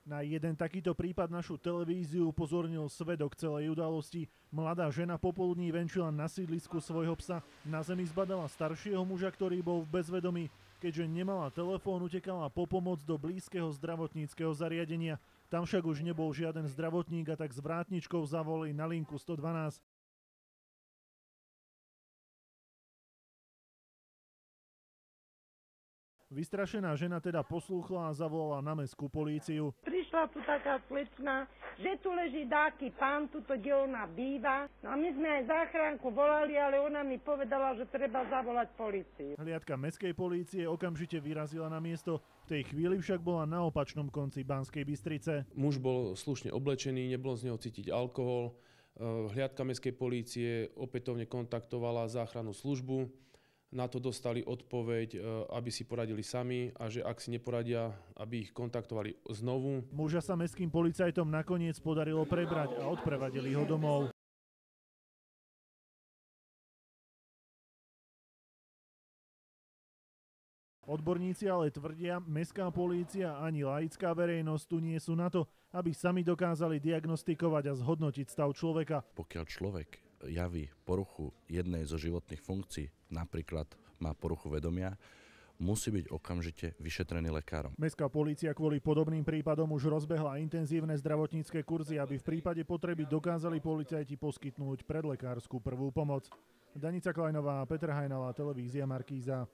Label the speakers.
Speaker 1: Na jeden takýto prípad našu televíziu upozornil svedok celej udalosti. Mladá žena popoludní venčila na sídlisku svojho psa. Na zemi zbadala staršieho muža, ktorý bol v bezvedomí. Keďže nemala telefón, utekala po pomoc do blízkeho zdravotníckeho zariadenia. Tam však už nebol žiaden zdravotník a tak s vrátničkou zavolali na linku 112. Vystrašená žena teda poslúchla a zavolala na mestskú políciu.
Speaker 2: Prišla tu taká slečna, že tu leží dáky pán, tuto kde ona býva. No a my sme aj záchranku volali, ale ona mi povedala, že treba zavolať políciu.
Speaker 1: Hliadka mestskej polície okamžite vyrazila na miesto. V tej chvíli však bola na opačnom konci Banskej Bystrice.
Speaker 3: Muž bol slušne oblečený, nebolo z neho cítiť alkohol. Hliadka mestskej polície opätovne kontaktovala záchrannú službu. Na to dostali odpoveď, aby si poradili sami a že ak si neporadia, aby ich kontaktovali znovu.
Speaker 1: Muža sa mestským policajtom nakoniec podarilo prebrať a odprevadili ho domov. Odborníci ale tvrdia, mestská polícia ani laická verejnosť tu nie sú na to, aby sami dokázali diagnostikovať a zhodnotiť stav človeka.
Speaker 4: Pokiaľ človek javí poruchu jednej zo životných funkcií, napríklad má poruchu vedomia, musí byť okamžite vyšetrený lekárom.
Speaker 1: Mestská polícia kvôli podobným prípadom už rozbehla intenzívne zdravotnícke kurzy, aby v prípade potreby dokázali policajti poskytnúť predlekárskú prvú pomoc. Danica Kleinová, Peter Hajnala, televízia Markíza.